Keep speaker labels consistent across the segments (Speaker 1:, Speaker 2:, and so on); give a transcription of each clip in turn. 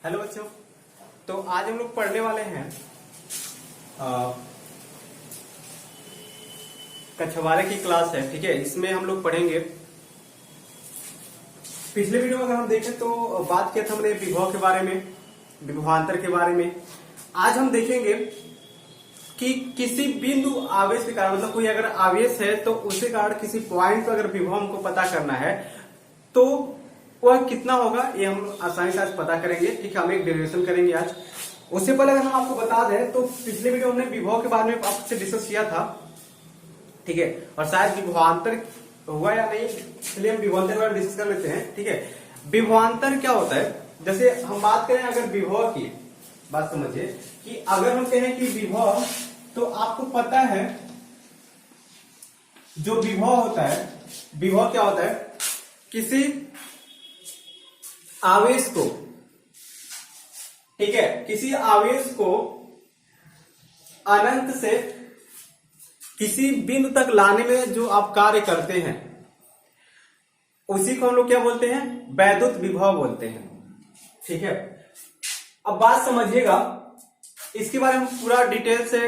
Speaker 1: Hello बच्चों। तो आज हम लोग पढ़ने वाले हैं कक्षा 12 की क्लास है। ठीक है, इसमें हम लोग पढ़ेंगे। पिछले वीडियो में अगर हम देखें तो बात किया था हमने विभव के बारे में, विभवांतर के बारे में। आज हम देखेंगे कि किसी बिंदु आवेश के कारण, मतलब कोई अगर आवेश है तो उसके कारण किसी पॉइंट पर अगर विभव हमको पता करना है तो वह कितना होगा, ये हम आसानी से आज पता करेंगे। ठीक है, हम एक डेरिवेशन करेंगे आज। उससे पहले अगर हम आपको बता दें तो पिछले वीडियो हमने विभव के बारे में आपसे डिस्कस किया था। ठीक है, और शायद विभवांतर हुआ या नहीं, इसलिए हम विभवांतर के बारे में डिस्कस कर लेते हैं। ठीक है, विभवांतर क्या होता है? जैसे हम बात करें अगर विभव की बात समझिए कि अगर हम कहें कि विभव, तो आपको पता है जो विभव होता है, विभव क्या होता है? किसी आवेश को, ठीक है, किसी आवेश को अनंत से किसी बिंदु तक लाने में जो आप कार्य करते हैं उसी को हम लोग क्या बोलते हैं? वैद्युत विभव बोलते हैं। ठीक है, अब बात समझिएगा, इसके बारे में पूरा डिटेल से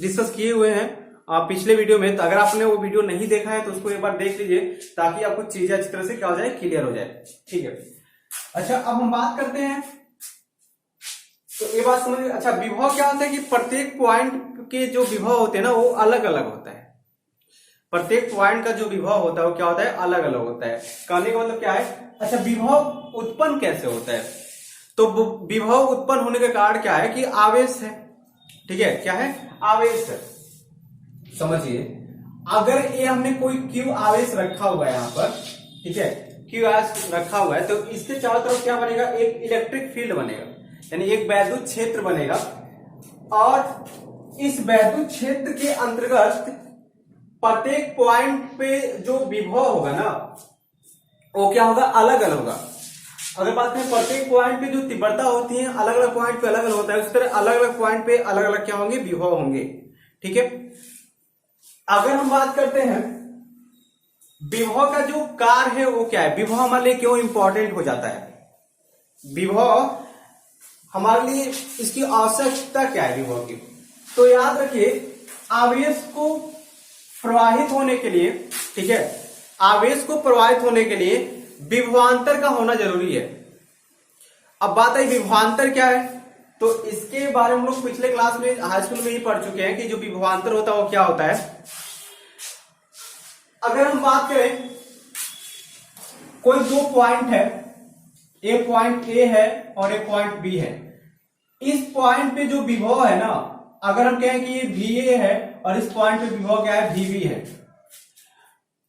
Speaker 1: डिस्कस किए हुए हैं पिछले वीडियो में। तो अगर आपने वो वीडियो नहीं देखा है तो उसको एक बार देख लीजिए ताकि आपको चीजें अच्छी तरह से क्या हो जाए, क्लियर हो जाए। ठीक है, अच्छा अब हम बात करते हैं तो ये बात समझिए। अच्छा, विभव क्या होता है कि प्रत्येक पॉइंट के जो विभव होते हैं ना वो अलग अलग होता है। प्रत्येक पॉइंट का जो विभव होता है वो क्या होता है? अलग अलग होता है। कहने का मतलब क्या है? अच्छा, विभव उत्पन्न कैसे होता है? तो विभव उत्पन्न होने का कारण क्या है कि आवेश है। ठीक है, क्या है? आवेश है। समझिए, अगर ये हमने कोई क्यू आवेश रखा हुआ है यहाँ पर, ठीक है, क्यू आवेश रखा हुआ है, तो इसके चारों तरफ क्या बनेगा? एक इलेक्ट्रिक फील्ड बनेगा, यानी एक वैद्युत क्षेत्र बनेगा। और इस वैद्युत क्षेत्र के अंतर्गत प्रत्येक पॉइंट पे जो विभव होगा ना वो क्या होगा? अलग अलग होगा। अगर बात करें प्रत्येक पॉइंट पे जो तीव्रता होती है अलग अलग पॉइंट पे अलग अलग होता है, उस तरह अलग अलग पॉइंट पे अलग अलग क्या होंगे? विभव होंगे। ठीक है, अगर हम बात करते हैं विभव का जो कार्य है वो क्या है? विभव हमारे लिए क्यों इंपॉर्टेंट हो जाता है? विभव हमारे लिए इसकी आवश्यकता क्या है विभव की? तो याद रखिए, आवेश को प्रवाहित होने के लिए, ठीक है, आवेश को प्रवाहित होने के लिए विभवांतर का होना जरूरी है। अब बात आई विभवांतर क्या है, तो इसके बारे में हम लोग पिछले क्लास में हाई स्कूल में ही पढ़ चुके हैं कि जो विभवांतर होता है वो क्या होता है। अगर हम बात करें कोई दो पॉइंट है, एक पॉइंट ए है और एक पॉइंट बी है। इस पॉइंट पे जो विभव है ना, अगर हम कहें कि ये VA है और इस पॉइंट पे विभव क्या है? VB है,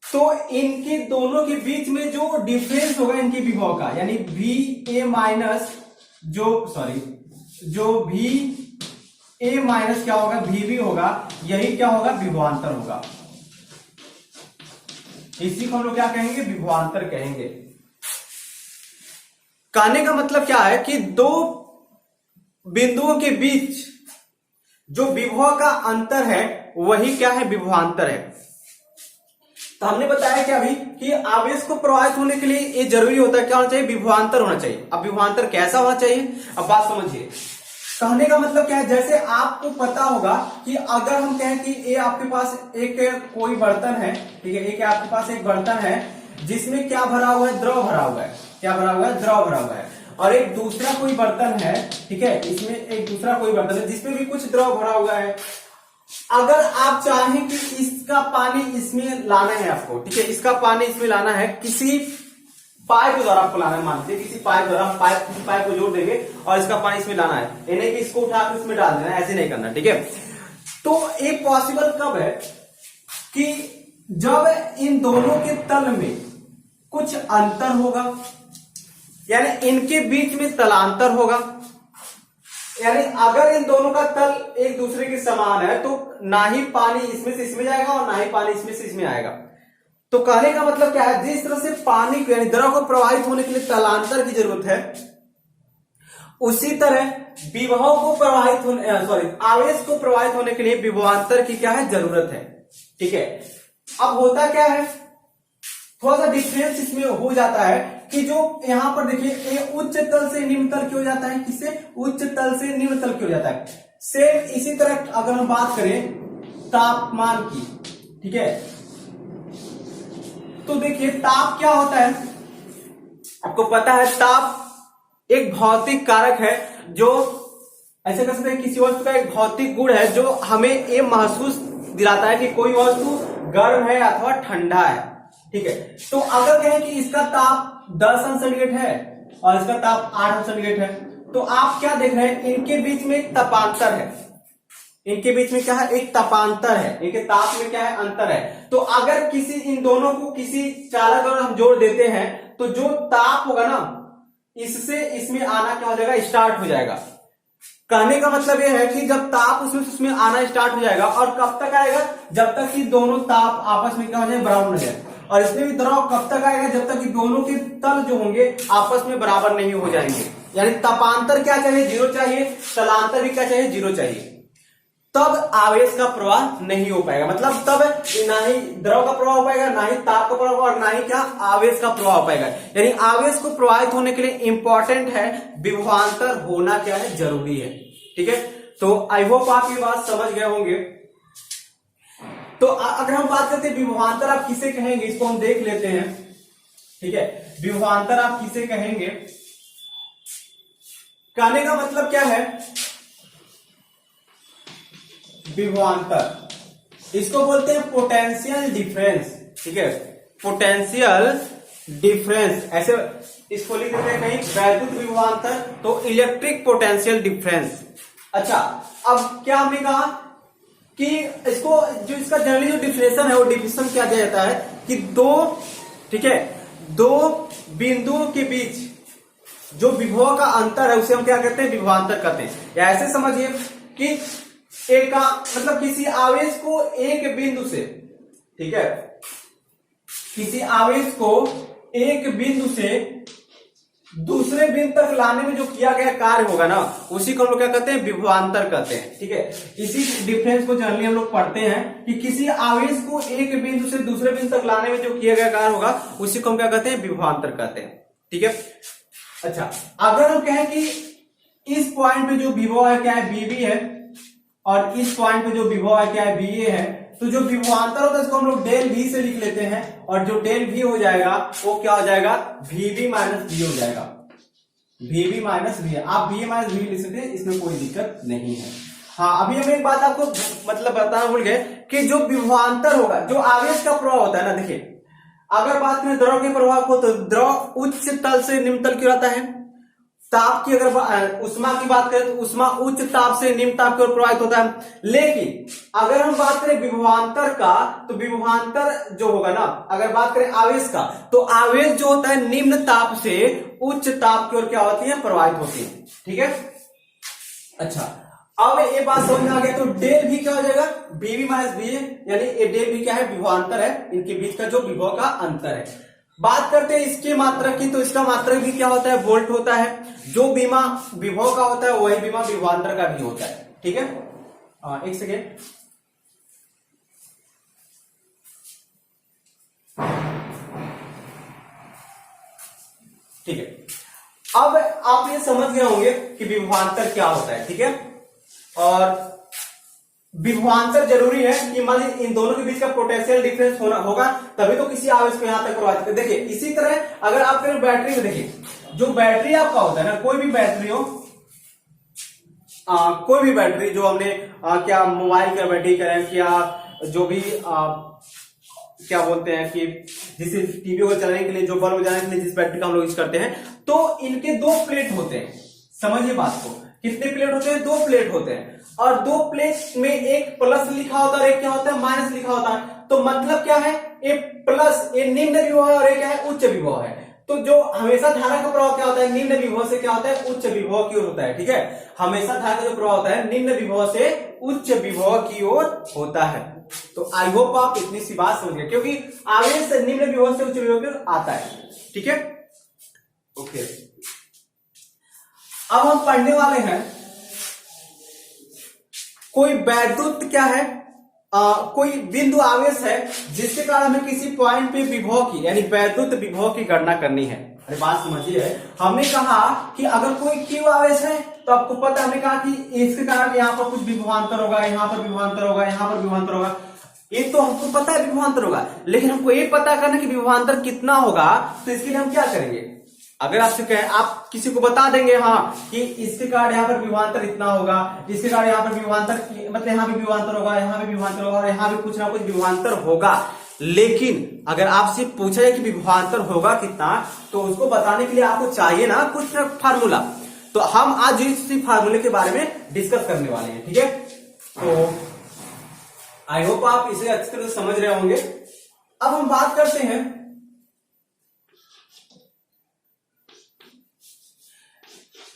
Speaker 1: तो इनके दोनों के बीच में जो डिफरेंस होगा इनके विभव का, यानी VA माइनस जो VA माइनस क्या होगा? VB होगा, यही क्या होगा? विभवांतर होगा। इसी को हम लोग क्या कहेंगे? विभवांतर कहेंगे। कहने का मतलब क्या है कि दो बिंदुओं के बीच जो विभव का अंतर है वही क्या है? विभवांतर है। तो हमने बताया कि अभी कि आवेश को प्रवाहित होने के लिए ये जरूरी होता है, क्या होना चाहिए? विभवांतर होना चाहिए। अब विभवांतर कैसा होना चाहिए? अब बात समझिए, कहने का मतलब क्या है? जैसे आपको पता होगा कि अगर हम कहें कि ये आपके पास एक कोई बर्तन है, ठीक है, एक आपके पास एक बर्तन है जिसमें क्या भरा हुआ है? द्रव भरा हुआ है। क्या भरा हुआ है? द्रव भरा हुआ है। और एक दूसरा कोई बर्तन है, ठीक है, इसमें एक दूसरा कोई बर्तन है जिसमें भी कुछ द्रव भरा हुआ है। अगर आप चाहें कि इसका पानी इसमें लाना है आपको, ठीक है, इसका पानी इसमें लाना है, किसी पाइप द्वारा आपको लाना है, मान लीजिए किसी पाइप द्वारा पाइप को जोड़ देंगे और इसका पानी इसमें लाना है, ये नहीं कि इसको उठाकर इसमें डाल देना, ऐसे नहीं करना। ठीक है, तो एक पॉसिबल कब है कि जब इन दोनों के तल में कुछ अंतर होगा, यानी इनके बीच में तलांतर होगा। यानी अगर इन दोनों का तल एक दूसरे के समान है तो ना ही पानी इसमें से इसमें जाएगा और ना ही पानी इसमें से इसमें आएगा। तो कहने का मतलब क्या है? जिस तरह से पानी को, यानी द्रव को प्रवाहित होने के लिए तलांतर की जरूरत है, उसी तरह विभव को प्रवाहित होने आवेश को प्रवाहित होने के लिए विभवांतर की क्या है? जरूरत है। ठीक है, अब होता क्या है थोड़ा सा डिफरेंस इसमें हो जाता है कि जो यहां पर देखिए ये उच्च तल से निम्न तल क्यों जाता है, किससे उच्च तल से निम्न तल क्यों जाता है। सेम इसी तरह अगर हम बात करें तापमान की, ठीक है, तो देखिए ताप क्या होता है, आपको पता है ताप एक भौतिक कारक है जो ऐसे कह सकते हैं किसी वस्तु का एक भौतिक गुण है जो हमें ये महसूस दिलाता है कि कोई वस्तु गर्म है अथवा ठंडा है, ठीक है। तो अगर कहें कि इसका ताप 10 अंश सेंटीग्रेड है और इसका ताप 8 अंश सेंटीग्रेड है, तो आप क्या देख रहे हैं, इनके बीच में एक तपांतर है, इनके बीच में क्या है, एक तपांतर है, इनके ताप में क्या है, अंतर है। तो अगर किसी इन दोनों को किसी चालक और हम जोड़ देते हैं तो जो ताप होगा ना इससे इसमें आना क्या हो जाएगा, स्टार्ट हो जाएगा। कहने का मतलब यह है कि जब ताप उसमें आना स्टार्ट हो जाएगा, और कब तक आएगा, जब तक कि दोनों ताप आपस में क्या हो जाए, बराबर हो जाए। और इसमें भी दबाव कब तक आएगा, जब तक कि दोनों के तल जो होंगे आपस में बराबर नहीं हो जाएंगे। यानी तपांतर क्या चाहिए, 0 चाहिए, तलांतर भी क्या चाहिए, 0 चाहिए। तब आवेश का प्रवाह नहीं हो पाएगा, मतलब तब ना ही द्रव का प्रवाह हो पाएगा, ना ही ताप का प्रवाह, और ना ही क्या आवेश का प्रवाह हो पाएगा। यानी आवेश को प्रवाहित होने के लिए इंपॉर्टेंट है विभवांतर होना क्या है, जरूरी है, ठीक है। तो आई होप आप ये बात समझ गए होंगे। तो अगर हम बात करते हैं विभवांतर आप किसे कहेंगे, इसको हम देख लेते हैं, ठीक है। विभवांतर आप किसे कहेंगे, कहने का मतलब क्या है, विभवांतर इसको बोलते हैं पोटेंशियल डिफरेंस, ठीक है, पोटेंशियल डिफरेंस, ऐसे इसको लिख देते हैं कहीं वैद्युत विभवांतर, तो इलेक्ट्रिक पोटेंशियल डिफरेंस। अच्छा, अब क्या हमने कहा कि इसको जो इसका जनरली जो डिफिनेशन है वो डिफिनेशन क्या दिया जाता है कि दो, ठीक है, दो बिंदुओं के बीच जो विभव का अंतर है उसे हम क्या कहते हैं, विभवांतर कहते हैं। या ऐसे समझिए कि एक का मतलब किसी आवेश को एक बिंदु से, ठीक है, किसी आवेश को एक बिंदु से दूसरे बिंदु तक लाने में जो किया गया कार्य होगा ना उसी को हम लोग क्या कहते हैं, विभवांतर कहते हैं, ठीक है। इसी डिफरेंस को जनरली हम लोग पढ़ते हैं कि किसी आवेश को एक बिंदु से दूसरे बिंदु तक लाने में जो किया गया कार्य होगा उसी को हम क्या कहते हैं, विभवांतर कहते हैं, ठीक है। अच्छा, अगर हम कहें कि इस पॉइंट पे जो विभव है क्या है, बीबी है, और इस पॉइंट पे जो विभव है क्या है, बीए है, तो जो विभवांतर होता है इसको हम लोग डेल वी से लिख लेते हैं, और जो डेल वी हो जाएगा वो क्या हो जाएगा, वीबी माइनस वी हो जाएगा, वीबी माइनस वी। आप वी माइनस वी लिख सकते हैं, इसमें कोई दिक्कत नहीं है। हाँ, अभी हम एक बात आपको मतलब बताना भूल गए कि जो विभवांतर होगा, जो आवेश का प्रवाह होता है ना, देखिए अगर बात करें द्रव के प्रवाह को, तो द्रव उच्च तल से निम्न तल क्यों रहता है। ताप की अगर उष्मा की बात करें तो उष्मा उच्च ताप से निम्न ताप की ओर प्रवाहित होता है। लेकिन अगर हम बात करें विभवांतर का, तो विभवांतर जो होगा ना, अगर बात करें आवेश का, तो आवेश जो होता है निम्न ताप से उच्च ताप की ओर क्या होती है, प्रवाहित होती है, ठीक है। अच्छा, अब ये बात समझ में आ गया, तो डेल भी क्या हो जाएगा, बीबी माइनस बी, यानी ये डेल भी क्या है, विभवांतर है, इनके बीच का जो विभव का अंतर है। बात करते हैं इसकी मात्रा की, तो इसका मात्रक भी क्या होता है, वोल्ट होता है। जो बीमा विभव का होता है वही बीमा विभवांतर का भी होता है, ठीक है। एक सेकेंड, ठीक है। अब आप ये समझ गए होंगे कि विभवांतर क्या होता है, ठीक है। और विभवांतर जरूरी है कि मान लीजिए इन दोनों के बीच का पोटेंशियल डिफरेंस होगा तभी तो किसी आवेश को यहां तक प्रवाहित करें। देखिए इसी तरह अगर आप करें बैटरी में, देखिए जो बैटरी आपका होता है ना, कोई भी बैटरी हो, कोई भी बैटरी जो हमने क्या मोबाइल का बैटरी करें, क्या जो भी क्या बोलते हैं कि जिस टीवी को चलाने के लिए, जो बल्ब जलाने के लिए जिस बैटरी का हम लोग यूज करते हैं, तो इनके 2 प्लेट होते हैं। समझिए बात को, कितने प्लेट होते हैं, 2 प्लेट होते हैं, और 2 प्लेट में एक प्लस लिखा होता है और एक क्या होता है, माइनस लिखा होता है। तो मतलब क्या है, एक प्लस ये निम्न विभव है और एक क्या है, उच्च विभव है। तो जो हमेशा धारा का प्रभाव क्या होता है, निम्न विभव से क्या होता है, उच्च विभव की ओर होता है, ठीक है। हमेशा धारा का जो प्रभाव होता है निम्न विभव से उच्च विभव की ओर होता है। तो आई होप आप इतनी सी बात समझ गए, क्योंकि आवेश से निम्न विभव से उच्च विभव की ओर आता है, ठीक है। ओके, अब हम पढ़ने वाले हैं कोई वैद्युत क्या है, कोई बिंदु आवेश है जिसके कारण हमें किसी पॉइंट पे विभव की यानी वैद्युत विभव की गणना करनी है। अरे बात समझिए, हमने कहा कि अगर कोई क्यू आवेश है तो आपको पता, हमने कहा कि इसके कारण यहाँ पर कुछ विभवांतर होगा, यहाँ पर विभवांतर होगा, यहाँ पर विभवांतर होगा। ये तो हमको पता है विभवांतर होगा, लेकिन हमको ये पता करना कि विभवांतर कितना होगा। तो इसके लिए हम क्या करेंगे, अगर आपसे कहे, आप किसी को बता देंगे हाँ कि इसके कारण यहाँ पर विभवांतर इतना होगा, इसके कारण यहाँ पर विभवांतर मतलब यहाँ भी विभवांतर होगा, यहाँ भी विभवांतर होगा और यहाँ भी कुछ ना कुछ विभवांतर होगा। लेकिन अगर आपसे पूछा जाए कि विभवांतर होगा कितना, तो उसको बताने के लिए आपको चाहिए ना कुछ फार्मूला। तो हम आज इसी फार्मूले के बारे में डिस्कस करने वाले हैं, ठीक है। तो आई होप आप इसे अच्छी तरह से समझ रहे होंगे। अब हम बात करते हैं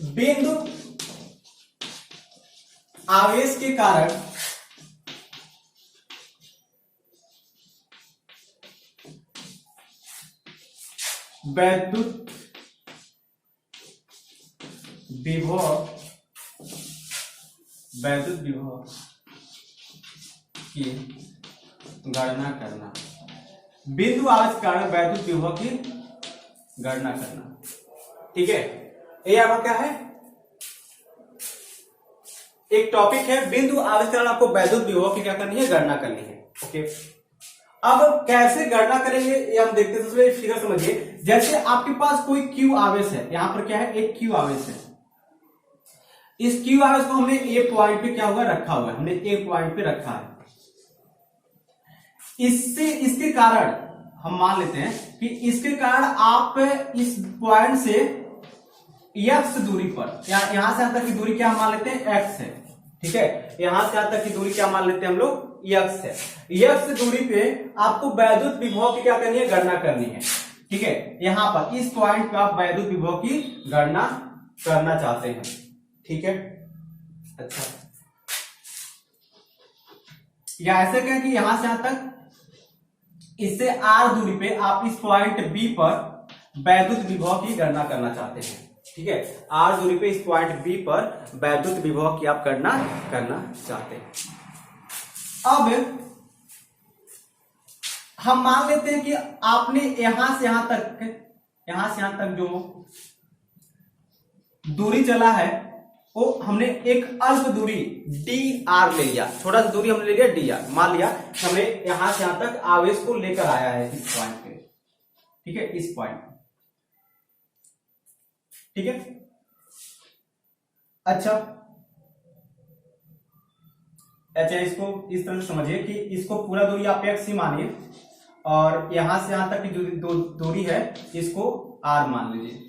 Speaker 1: बिंदु आवेश के कारण वैद्युत विभव की गणना करना। बिंदु आवेश के कारण वैद्युत विभव की गणना करना, ठीक है। ये आपका क्या है, एक टॉपिक है, बिंदु आवेश के कारण आपको वैद्युत विभव की क्या करनी है, गणना करनी है, ओके। अब कैसे गणना करेंगे ये हम देखते हैं। सबसे फिगर समझिए, जैसे आपके पास कोई क्यू आवेश है, यहां पर क्या है, एक क्यू आवेश है। इस क्यू आवेश को हमने ए पॉइंट पे क्या हुआ, रखा हुआ है, हमने ए पॉइंट पे रखा है। इसके कारण हम मान लेते हैं कि इसके कारण आप इस पॉइंट से x दूरी पर, यहां से यहां तक की दूरी क्या मान लेते हैं, x है, ठीक है। यहां से यहां तक की दूरी क्या मान लेते हैं हम लोग, x है। x दूरी पे आपको वैद्युत विभव की क्या करनी है, गणना करनी है, ठीक है। यहां पर इस पॉइंट पे आप वैद्युत विभव की गणना करना चाहते हैं, ठीक है। अच्छा, या ऐसे कहें कि यहां से यहां तक, इससे r दूरी पे आप इस पॉइंट B पर वैद्युत विभव की गणना करना चाहते हैं, ठीक है। r दूरी पे इस पॉइंट B पर वैद्युत विभव की आप गणना करना चाहते हैं। अब हम मान लेते हैं कि आपने यहां से यहां तक जो दूरी चला है वो हमने एक अल्प दूरी dr ले लिया, छोटा सा दूरी हमने ले लिया dr। मान लिया हमने यहां से यहां तक आवेश को लेकर आया है इस पॉइंट पे, ठीक है, इस पॉइंट, ठीक है। अच्छा, इसको इस तरह से समझिए कि इसको पूरा दूरी आप x ही मानिए और यहां से यहां तक की जो दूरी है इसको r मान लीजिए,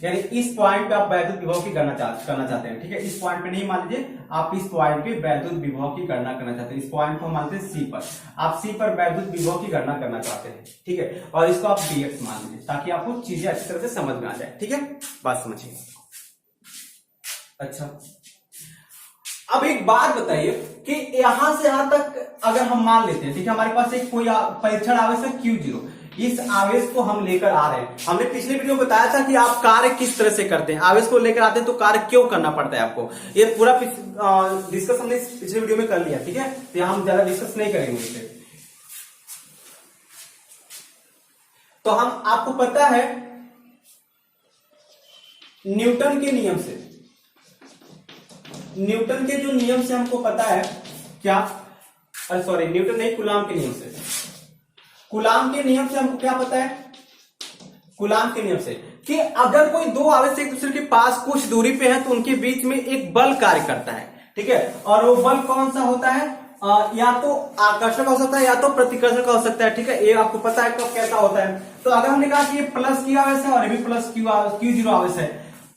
Speaker 1: यानी इस पॉइंट पे आप वैद्युत विभव की गणना करना चाहते हैं, ठीक है। इस पॉइंट पे नहीं मान लीजिए, आप इस पॉइंट पे वैद्युत विभव की गणना करना चाहते हैं। इस पॉइंट को मानते हैं C पर, आप C पर वैद्युत विभव की गणना करना चाहते हैं, ठीक है। और इसको आप dx मान लीजिए ताकि आपको चीजें अच्छी तरह से समझ में आ जाए, ठीक है। बात समझिए। अच्छा, अब एक बात बताइए कि यहां से यहां तक अगर हम मान लेते हैं, ठीक है, हमारे पास एक कोई परीक्षण आवेश है Q0, इस आवेश को हम लेकर आ रहे हैं। हमने पिछले वीडियो में बताया था कि आप कार्य किस तरह से करते हैं, आवेश को लेकर आते हैं तो कार्य क्यों करना पड़ता है आपको। ये पूरा डिस्कस हमने पिछले वीडियो में कर लिया, ठीक है। तो हम ज्यादा डिस्कस नहीं करेंगे इसे। तो हम, आपको पता है न्यूटन के नियम से, न्यूटन के जो नियम से हमको पता है क्या, सॉरी न्यूटन नहीं, कूलाम के नियम से, कूलाम के नियम से हमको क्या पता है, कूलाम के नियम से कि अगर कोई दो आवेश एक दूसरे के पास कुछ दूरी पे है तो उनके बीच में एक बल कार्य करता है, ठीक है। और वो बल कौन सा होता है, या तो आकर्षण का हो सकता है या तो प्रतिकर्षण का हो सकता है, ठीक है। ये आपको पता है कब कैसा होता है। तो अगर हमने कहा कि ये प्लस Q आवेश है और ये भी प्लस Q0 आवेश है,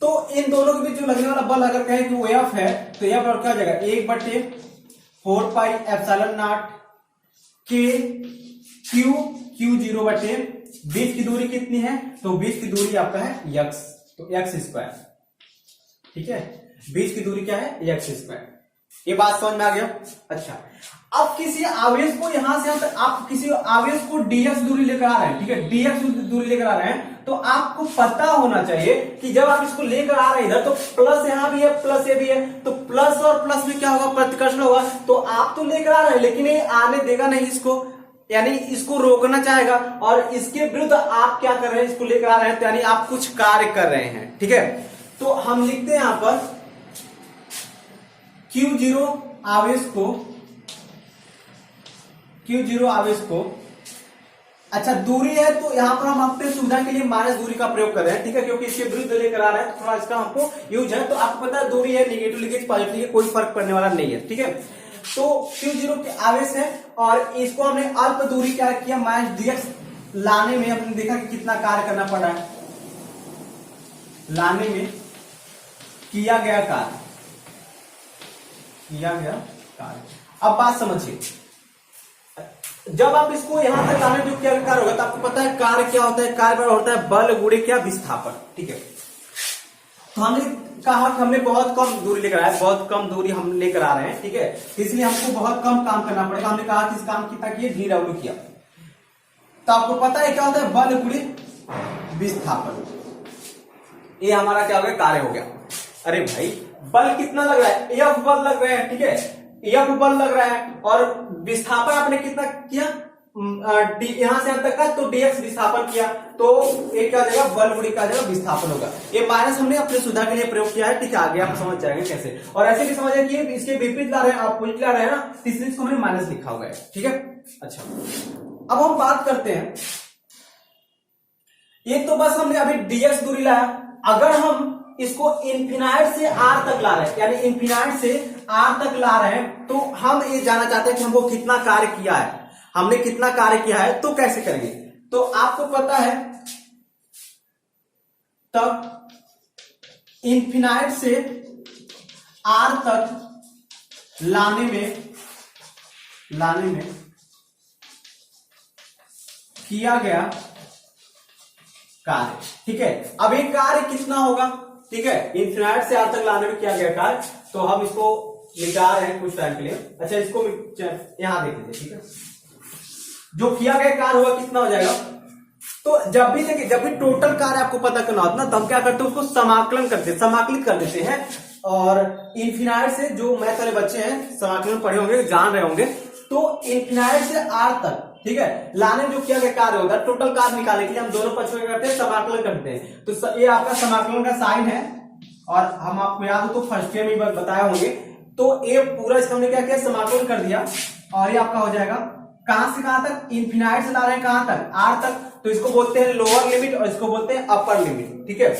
Speaker 1: तो इन दोनों के बीच जो लगने वाला बल अगर कहें कि वो F है, तो F और क्या हो जाएगा, 1/4 pi epsilon not K Q0 बटे बीच की दूरी कितनी है, तो बीच की दूरी आपका है x, तो x स्क्वायर, ठीक है। बीच की दूरी क्या है, x स्क्वायर, ये बात समझ में आ गया। अच्छा, अब किसी आवेश को यहां से आप किसी आवेश को dx दूरी लेकर आ रहे हैं, ठीक है, dx दूरी लेकर आ रहे हैं, तो आपको पता होना चाहिए कि जब आप इसको लेकर आ रहे हैं इधर, तो प्लस यहां भी है प्लस ये भी है, तो प्लस और प्लस में क्या होगा, प्रतिकर्षण होगा। तो आप तो लेकर आ रहे हैं लेकिन ये आने देगा नहीं इसको, यानी इसको रोकना चाहेगा, और इसके विरुद्ध आप क्या कर रहे हैं, इसको लेकर आ रहे हैं, तो यानी आप कुछ कार्य कर रहे हैं, ठीक है। तो हम लिखते हैं यहां पर Q0 आवेश को, अच्छा दूरी है तो यहां पर हम अपने सुविधा के लिए माइनस दूरी का प्रयोग कर रहे हैं, ठीक है, क्योंकि इसके विरुद्ध लेकर आ रहे हैं, तो थोड़ा इसका हमको यूज है। तो आपको पता है दूरी है, निगेटिव लीकेज पॉजिटिव लीकेज कोई फर्क पड़ने वाला नहीं है, ठीक है। तो Q0 के आवेश है, और इसको हमने अल्प दूरी क्या किया, माइनस dx लाने में हमने देखा कि कितना कार्य करना पड़ा है, लाने में किया गया कार्य। अब बात समझिए, जब आप इसको यहां तक लाने जो क्या कार्य होगा, तो आपको पता है कार्य क्या होता है, कार्य होता है बल गुणे क्या, विस्थापन, ठीक है। तो हमने कहा कि हमने बहुत कम दूरी लेकर आए, बहुत कम दूरी हम लेकर आ रहे हैं, ठीक है, इसलिए हमको बहुत कम काम करना पड़ेगा। हमने कहा कि इस काम कितना किया, dw किया। तो आपको पता है क्या होता है, बल गुणे विस्थापन, ये हमारा क्या हो गया, कार्य हो गया। अरे भाई बल कितना लग रहा है, F बल लग रहा है, ठीक है, F बल लग रहा है, और विस्थापन आपने कितना किया, यहां से अंत तक का, तो dx विस्थापन किया, तो एक क्या जाएगा, बल गुणी क्या जाएगा, विस्थापन होगा। ये माइनस हमने अपने सुविधा के लिए प्रयोग किया है, ठीक है, आगे आप समझ जाएंगे कैसे। और ऐसे भी समझ कि इसके विपरीत ला रहे हैं, अपोजिट ला रहे हैं ना, इसलिए इसको हमने माइनस लिखा हुआ है, ठीक है। अच्छा, अब हम बात करते हैं, ये तो बस हमने अभी dx दूरी लाया। अगर हम इसको इन्फिनाइट से r तक ला रहे हैं, यानी इन्फिनाइट से r तक ला रहे हैं, तो हम ये जानना चाहते हैं कि हमको कितना कार्य किया है, हमने कितना कार्य किया है, तो कैसे करेंगे। तो आपको पता है तब इन्फिनाइट से r तक लाने में किया गया कार्य, ठीक है। अब ये कार्य कितना होगा, ठीक है, इन्फिनाइट से r तक लाने में किया गया कार्य, तो हम इसको मिटा रहे हैं कुछ टाइम के लिए। अच्छा, इसको यहां देख लीजिए, ठीक है, जो किया गया कार्य होगा कितना हो जाएगा। तो जब भी देखिए, जब भी टोटल कार्य आपको पता करना होता है ना, तो हम क्या करते हैं, उसको समाकलित कर देते हैं। और इन्फिनाइट से, जो मैथ वाले बच्चे हैं समाकलन पढ़े होंगे, जान रहे होंगे, तो इन्फिनाइट से r तक, ठीक है, लाने में जो किया गया कार्य होगा, टोटल कार्य निकालने के लिए हम दोनों पक्षों में करते हैं, समाकलन करते हैं। तो ये आपका समाकलन का साइन है, और हम आपको याद हो तो फर्स्ट ईयर में बताया होंगे। तो ये पूरा इसका हमने क्या किया, समाकलन कर दिया, और ये आपका हो जाएगा कहां से कहां तक, इन्फिनाइट से ला रहे हैं कहां तक, r तक, तो इसको बोलते हैं लोअर लिमिट और इसको बोलते हैं अपर लिमिट, ठीक है।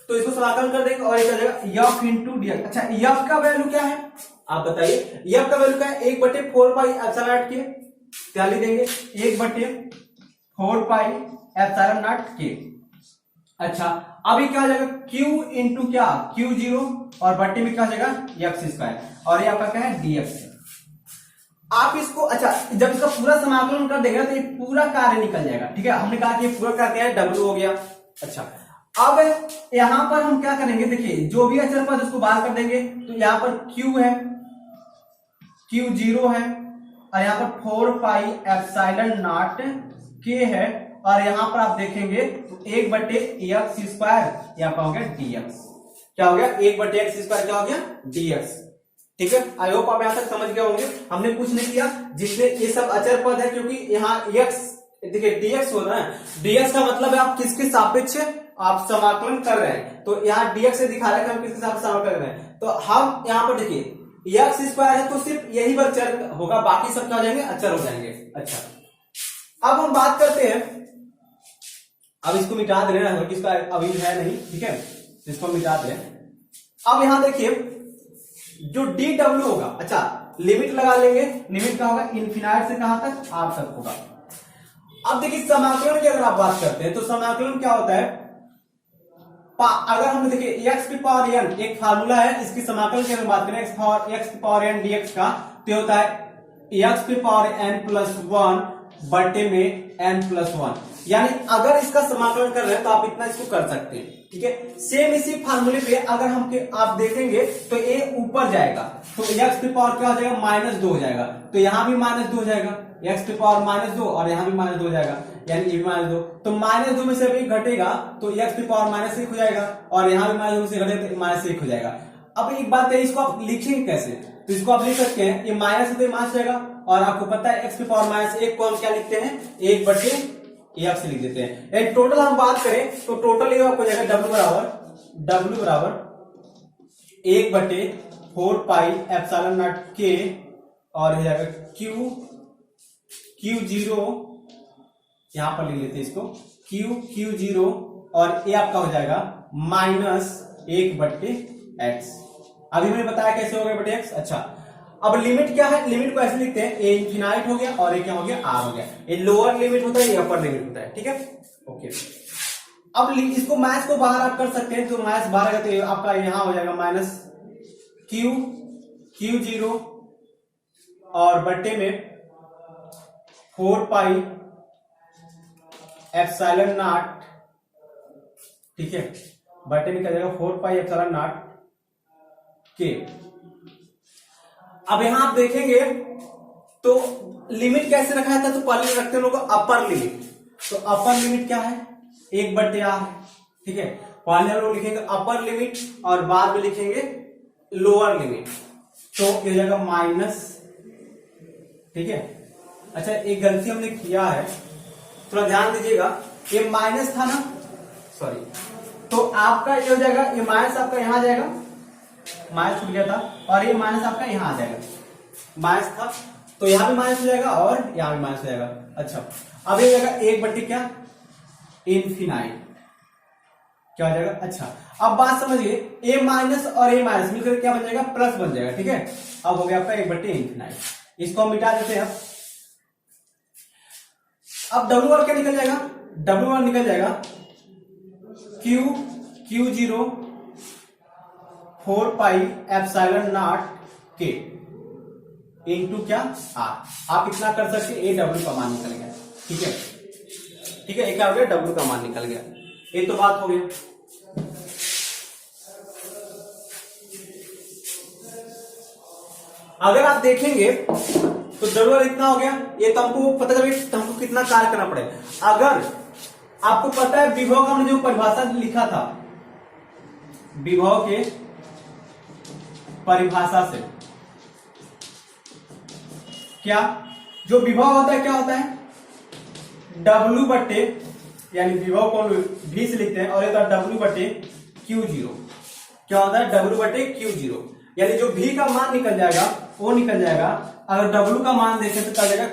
Speaker 1: तो इसको समाकलन कर देंगे, और ये क्या जाएगा, f इंटू dx। अच्छा, f का वैल्यू क्या है, आप बताइए, f का वैल्यू क्या है, 1/4 पाई एप्सिलॉन नॉट के, क्या लिख देंगे, 1/4 पाई एप्सिलॉन नॉट के। अच्छा, अभी क्या हो जाएगा, q इंटू क्या, Q0, और बट्टे में क्या हो जाएगा, x स्क्वायर, और ये आपका क्या है, dx। आप इसको, अच्छा, जब इसका पूरा समाकलन कर देंगे तो ये पूरा कार्य निकल जाएगा, ठीक है। हमने कहा कि ये पूरा कार्य है, W हो गया। अच्छा, अब यहां पर हम क्या करेंगे, देखिए, जो भी अचर पद उसको बाहर कर देंगे, तो यहां पर Q है, Q0 है, और यहां पर 4 पाई एप्सिलॉन नॉट के है, और यहां पर आप देखेंगे तो 1/x स्क्वायर, यहाँ पर हो गया dx। क्या हो गया, 1/x स्क्वायर क्या हो गया, dx, ठीक है। आई होप आप यहां तक समझ गए होंगे। हमने कुछ नहीं किया, जिसमें ये सब अचर पद है, क्योंकि यहाँ x, देखिए dx हो रहा है, dx का मतलब है आप किसके सापेक्ष आप समाकलन कर रहे हैं, तो यहाँ dx से दिखा रहे हैं कि हम किसके साथ समाकलन कर रहे हैं। तो हम यहाँ पर देखिए x स्क्वायर है, तो सिर्फ यही बार चर होगा, बाकी सब क्या हो जाएंगे, अचर हो जाएंगे। अच्छा, अब हम बात करते हैं, अब इसको मिटा दे रहे हैं, इसका अभी है नहीं, ठीक है, इसको मिटा दे। अब यहां देखिए जो dw होगा, अच्छा लिमिट लगा लेंगे, लिमिट का होगा इन्फिनाइट से कहां तक, r तक होगा। अब देखिए समाकलन की अगर आप बात करते हैं, तो समाकलन क्या होता है, अगर हम देखिए x की पावर n एक फार्मूला है, इसकी समाकलन की अगर बात करें x की पावर n dx का, तो होता है x की पावर n+1 बटे में n+1। यानी अगर इसका समाकलन कर रहे हैं तो आप इतना इसको कर सकते हैं, ठीक है। सेम इसी फार्मूले पे अगर हम आप देखेंगे तो ए ऊपर जाएगा तो एक्स की पावर क्या हो जाएगा, -2 हो जाएगा, तो यहां भी -2 हो जाएगा, एक्स की पावर -2 और यहां भी -2 हो जाएगा, यानी ये भी -2, तो -2 में से भी घटेगा तो एक्स की पावर -1 हो जाएगा और यहां भी -2 में से घटेगा तो -1 हो जाएगा। अब एक बात है, इसको आप लिखेंगे कैसे, तो इसको आप लिख सकते हैं, ये माइनस है तो माइनस जाएगा और आपको पता है एक्स की पावर -1 को हम क्या लिखते हैं, 1/, ये आपसे लिख देते हैं। टोटल हम बात करें तो टोटल ये आपको जाएगा W बराबर 1/4 पाई एप्सिलॉन नॉट के और हो जाएगा Q0, यहां पर लिख लेते हैं इसको Q0 और ये आपका हो जाएगा -1/x। अभी मैंने बताया कैसे हो गया बटे x। अच्छा, अब लिमिट क्या है, लिमिट को ऐसे लिखते हैं, ए इनफिनाइट हो गया और ये क्या हो गया, आर हो गया। ये लोअर लिमिट होता है, ये अपर लिमिट होता है, ठीक है, ओके। अब इसको मैथ्स को बाहर आप कर सकते हैं, तो मैथ्स बाहर आएगा तो आपका यहां हो जाएगा -Q0 और बट्टे में 4 पाई एप्सिलॉन नॉट, ठीक है, बट्टे में क्या जाएगा 4 पाई एप्सिलॉन नॉट के। अब यहां आप देखेंगे तो लिमिट कैसे रखा था, तो पहले रखते हैं लोग अपर लिमिट, तो अपर लिमिट क्या है, 1/r, ठीक है। पहले हम लोग लिखेंगे अपर लिमिट और बाद में लिखेंगे लोअर लिमिट, तो ये हो जाएगा माइनस, ठीक है। अच्छा, एक गलती हमने किया है, थोड़ा ध्यान दीजिएगा, ये माइनस था ना, सॉरी, तो आपका ये हो जाएगा, ये माइनस आपका यहां आ जाएगा, माइनस छूट गया था और ये माइनस आपका यहां आ जाएगा, माइनस था तो यहां भी माइनस हो जाएगा और यहां भी माइनस हो जाएगा। अच्छा, अब ये हो जाएगा 1/, क्या, इनफिनाइट, क्या हो जाएगा। अच्छा, अब बात समझिए, ए माइनस और ए माइनस मिलकर क्या बन जाएगा, प्लस बन जाएगा, ठीक है। अब हो गया आपका 1/, इनफिनाइट, इसको हम मिटा देते हैं। अब W क्या निकल जाएगा, W निकल जाएगा Q0 4 पाई एप्सिलॉन नॉट के इनटू क्या, R। आप इतना कर सकते, ए W का मान निकल गया, ठीक है, ठीक है, एक क्या हो गया, W का मान निकल गया, ये तो बात हो गई। अगर आप देखेंगे तो W इतना हो गया, ये तो हमको पता चला हमको कितना कार्य करना पड़ेगा। अगर आपको पता है विभव का हमने जो परिभाषा लिखा था, विभव के परिभाषा से क्या, जो विभव होता है क्या होता है, W/, यानी विभव को V से लिखते हैं और ये तो W/Q0, क्या होता है, W/Q0, यानी जो V का मान निकल जाएगा वो निकल जाएगा, अगर W का मान देखें तो क्या जाएगा,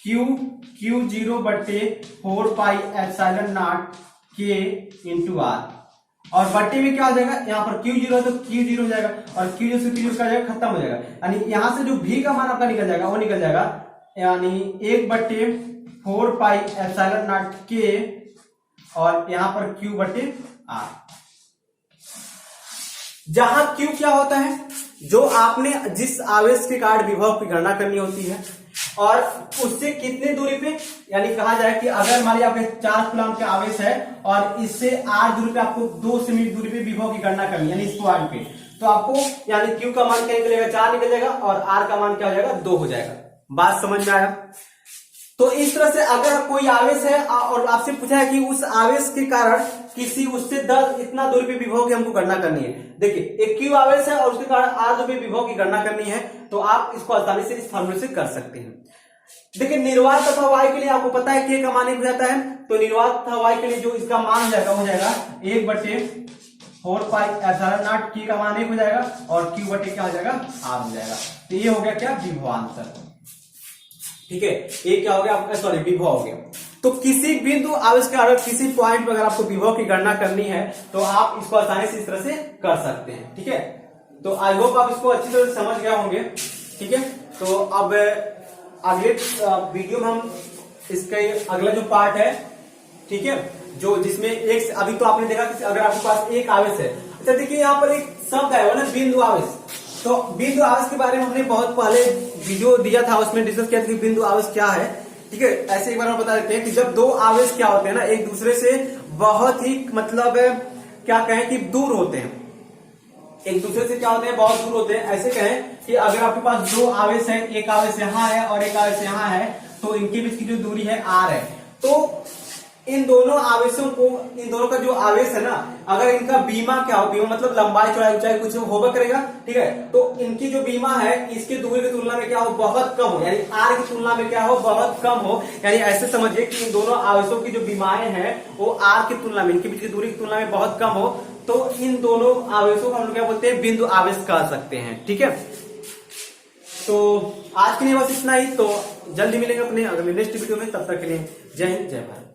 Speaker 1: Q0/4 पाई एप्सिलॉन नॉट के इंटू R, और बट्टे में क्या हो जाएगा, यहाँ पर Q0 है तो Q0 हो जाएगा और Q0 से Q0 का जाएगा, खत्म हो जाएगा, यानी यहां से जो V का मान आपका निकल जाएगा वो निकल जाएगा, यानी 1/4 पाई एप्सिलॉन नॉट के और यहां पर Q/R। जहां Q क्या होता है, जो आपने जिस आवेश के कारण विभव की गणना करनी होती है और उससे कितनी दूरी पे, यानी कहा जाए कि अगर मान लीजिए आपके 4 कूलम का आवेश है और इससे r दूरी पे आपको 2 सेमी दूरी पे विभव की गणना करनी है, यानी इस पॉइंट पे, तो आपको यानी Q का मान क्या निकलेगा, 4 निकल जाएगा और R का मान क्या हो जाएगा, 2 हो जाएगा। बात समझ में आया। तो इस तरह से अगर कोई आवेश है और आपसे पूछा है कि उस आवेश के कारण किसी उससे इतना दूरी पे विभव की हमको गणना करनी है, देखिए एक Q आवेश है और उसके कारण R दूरी पे विभव की गणना करनी है, तो आप इसको आसानी से इस फॉर्मूले से कर सकते हैं। देखिए निर्वात तथा y के लिए आपको पता है K का मान 1 हो जाता है, तो निर्वात तथा y के लिए जो इसका मान हो जाएगा वो जाएगा 1/4 पाई एप्सिलॉन नॉट, K का मान 1 हो जाएगा और Q/, क्या हो जाएगा, R हो जाएगा। तो ये हो गया क्या, विभवांतर, ठीक है, ये क्या हो गया आपका, सॉरी, विभव हो गया। तो किसी बिंदु आवेश के कारण किसी पॉइंट पर अगर आपको विभव की गणना करनी है तो आप इसको आसानी से इस तरह से कर सकते हैं, ठीक है। तो आई होप आप इसको अच्छी तरह से समझ गए होंगे, ठीक है। तो अब अगले वीडियो में हम इसका अगला जो पार्ट है, ठीक है, जो जिसमें एक, अभी तो आपने देखा कि अगर आपके पास एक आवेश है, अच्छा देखिए यहाँ पर एक शब्द है ना, बिंदु आवेश। तो बिंदु आवेश के बारे में हमने बहुत पहले वीडियो दिया था, उसमें डिस्कस किया था कि बिंदु आवेश क्या है। ठीक है। ऐसे एक बार हम बता देते हैं कि जब दो आवेश क्या होते हैं ना, एक दूसरे से बहुत ही मतलब क्या कहें कि दूर होते हैं, एक दूसरे से क्या होते हैं, बहुत दूर होते हैं। ऐसे कहें कि अगर आपके पास दो आवेश है, एक आवेश यहाँ है और एक आवेश यहाँ है, तो इनके बीच की जो दूरी है r है। तो इन दोनों आवेशों को, इन दोनों का जो आवेश है ना, अगर इनका बीमा क्या हो, बीमा मतलब लंबाई चौड़ाई ऊंचाई कुछ होगा करेगा, ठीक है। तो इनकी जो बीमा है इसकी दूरी की तुलना में क्या हो, बहुत कम हो, यानी r की तुलना में क्या हो, बहुत कम हो। यानी ऐसे समझिए कि इन दोनों आवेशों की जो बीमाएं हैं वो r की तुलना में, इनके बीच की दूरी की तुलना में बहुत कम हो। तो इन दोनों आवेशों को हम लोग क्या बोलते हैं, बिंदु आवेश कह सकते हैं, ठीक है। तो आज के लिए बस इतना ही। तो जल्दी मिलेंगे अपने अगले नेक्स्ट वीडियो में, तब तक के लिए जय हिंद जय भारत।